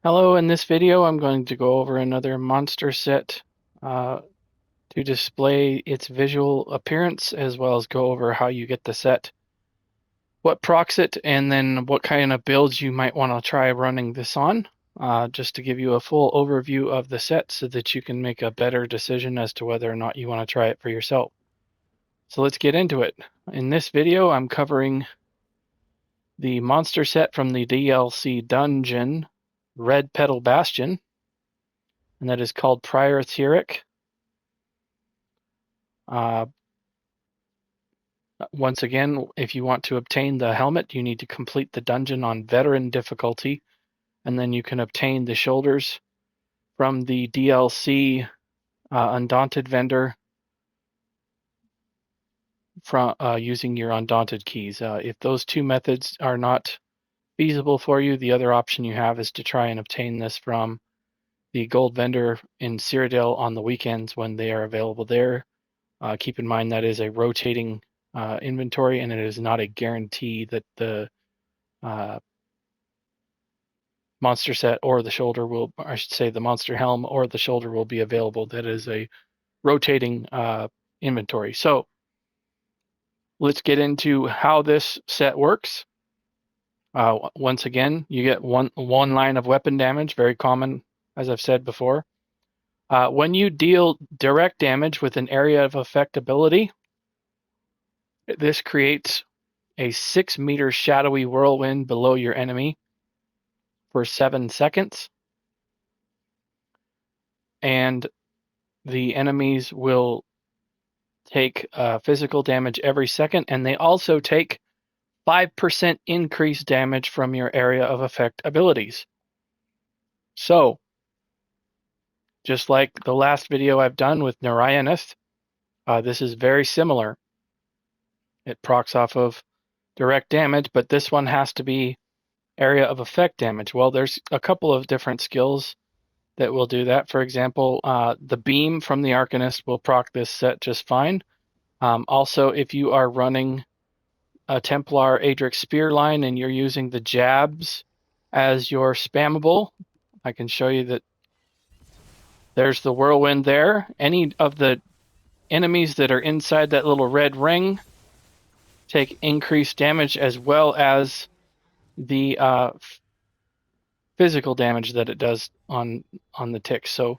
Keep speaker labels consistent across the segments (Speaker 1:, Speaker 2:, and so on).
Speaker 1: Hello, in this video I'm going to go over another monster set to display its visual appearance, as well as go over how you get the set, what procs it, and then what kind of builds you might want to try running this on, just to give you a full overview of the set so that you can make a better decision as to whether or not you want to try it for yourself. So let's get into it. In this video I'm covering the monster set from the DLC dungeon Red Petal Bastion, and that is called Prior Thierric. Once again, if you want to obtain the helmet, you need to complete the dungeon on veteran difficulty, and then you can obtain the shoulders from the DLC Undaunted vendor from using your Undaunted keys. If those two methods are not feasible for you, the other option you have is to try and obtain this from the gold vendor in Cyrodiil on the weekends when they are available there. Keep in mind that is a rotating inventory, and it is not a guarantee that the monster set or the shoulder will, I should say the monster helm or the shoulder will be available. That is a rotating inventory. So let's get into how this set works. Once again, you get one line of weapon damage, very common, as I've said before. When you deal direct damage with an area of effect ability, this creates a 6-meter shadowy whirlwind below your enemy for 7 seconds. And the enemies will take physical damage every second, and they also take 5% increased damage from your area of effect abilities. So, just like the last video I've done with Arcanist, this is very similar. It procs off of direct damage, but this one has to be area of effect damage. Well, there's a couple of different skills that will do that. For example, the beam from the Arcanist will proc this set just fine. Also, if you are running a Templar Adric Spear line and you're using the jabs as your spammable, I can show you that there's the whirlwind there. Any of the enemies that are inside that little red ring take increased damage, as well as the physical damage that it does on the tick. So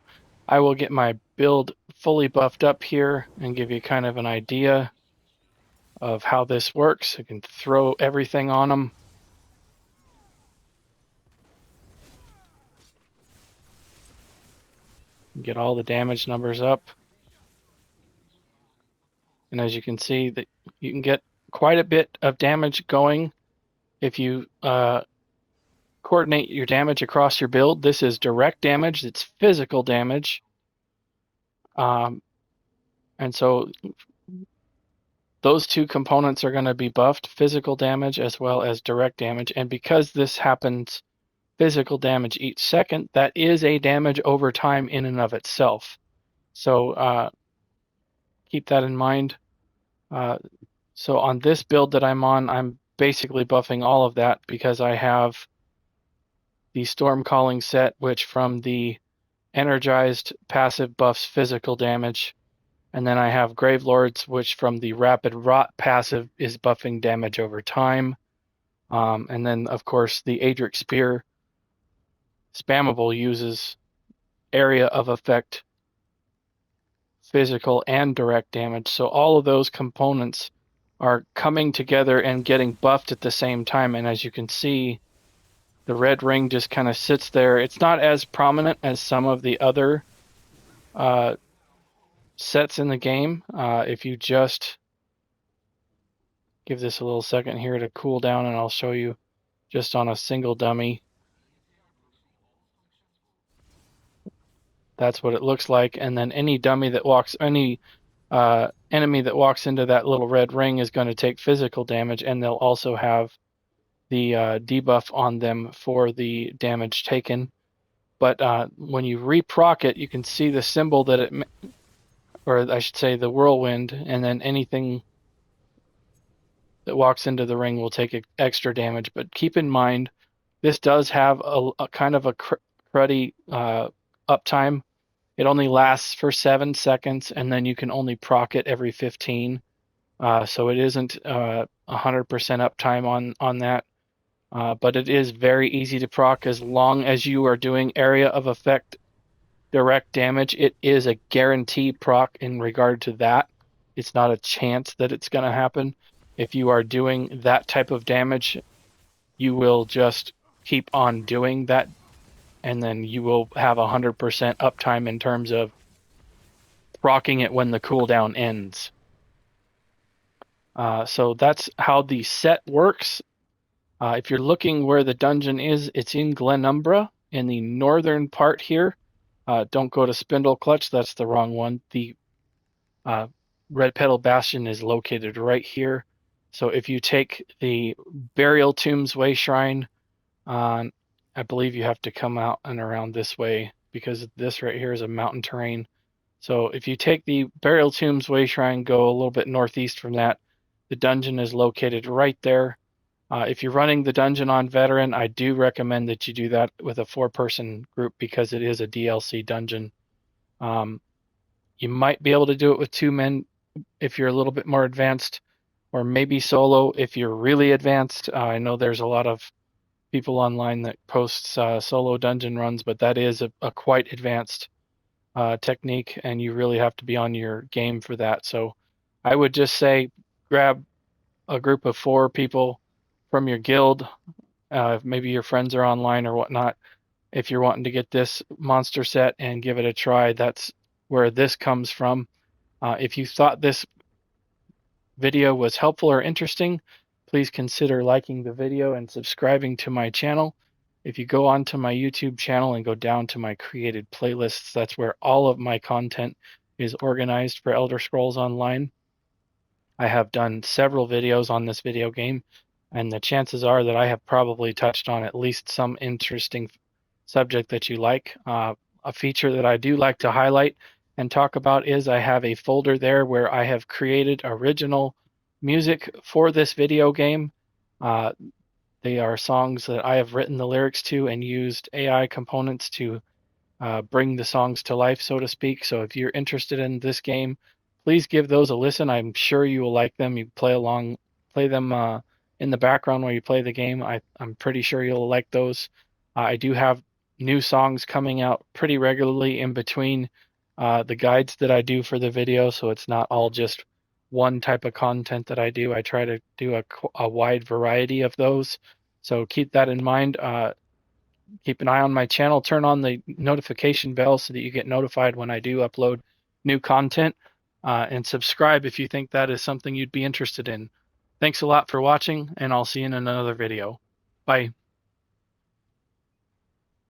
Speaker 1: I will get my build fully buffed up here and give you kind of an idea of how this works. I can throw everything on them. Get all the damage numbers up. And as you can see, that you can get quite a bit of damage going if you coordinate your damage across your build. This is direct damage, it's physical damage. And so those two components are going to be buffed, physical damage as well as direct damage. And because this happens physical damage each second, that is a damage over time in and of itself. So keep that in mind. So on this build that I'm on, I'm basically buffing all of that because I have the Storm Calling set, which from the Energized passive buffs physical damage. And then I have Gravelords, which from the Rapid Rot passive is buffing damage over time. And then, of course, the Adric Spear spammable uses area of effect, physical, and direct damage. So all of those components are coming together and getting buffed at the same time. And as you can see, the red ring just kind of sits there. It's not as prominent as some of the other sets in the game. If you just give this a little second here to cool down, and I'll show you just on a single dummy. That's what it looks like. And then any dummy that walks, any enemy that walks into that little red ring is going to take physical damage, and they'll also have the debuff on them for the damage taken. But when you reproc it, you can see the symbol that it, or I should say the whirlwind, and then anything that walks into the ring will take extra damage. But keep in mind, this does have a kind of a cruddy uptime. It only lasts for 7 seconds, and then you can only proc it every 15. So it isn't 100% uptime on that. But it is very easy to proc as long as you are doing area of effect direct damage. It is a guarantee proc in regard to that. It's not a chance that it's going to happen. If you are doing that type of damage, you will just keep on doing that, and then you will have 100% uptime in terms of proccing it when the cooldown ends. So that's how the set works. If you're looking where the dungeon is, it's in Glenumbra in the northern part here. Don't go to Spindle Clutch, that's the wrong one. The Red Petal Bastion is located right here. So if you take the Burial Tombs Way Shrine, I believe you have to come out and around this way because this right here is a mountain terrain. So if you take the Burial Tombs Way Shrine, go a little bit northeast from that, the dungeon is located right there. If you're running the dungeon on veteran, I do recommend that you do that with a 4-person group because it is a DLC dungeon. You might be able to do it with 2 men if you're a little bit more advanced, or maybe solo if you're really advanced. I know there's a lot of people online that posts solo dungeon runs, but that is a quite advanced technique, and you really have to be on your game for that. So I would just say grab a group of 4 people from your guild. Maybe your friends are online or whatnot. If you're wanting to get this monster set and give it a try, that's where this comes from. If you thought this video was helpful or interesting, please consider liking the video and subscribing to my channel. If you go onto my YouTube channel and go down to my created playlists, that's where all of my content is organized for Elder Scrolls Online. I have done several videos on this video game, and the chances are that I have probably touched on at least some interesting subject that you like. A feature that I do like to highlight and talk about is I have a folder there where I have created original music for this video game. They are songs that I have written the lyrics to and used AI components to bring the songs to life, so to speak. So if you're interested in this game, please give those a listen. I'm sure you will like them. You play them in the background while you play the game. I'm pretty sure you'll like those. I do have new songs coming out pretty regularly in between the guides that I do for the video, so it's not all just one type of content that I do. I try to do a wide variety of those. So keep that in mind. Keep an eye on my channel. Turn on the notification bell so that you get notified when I do upload new content. And subscribe if you think that is something you'd be interested in. Thanks a lot for watching, and I'll see you in another video. Bye.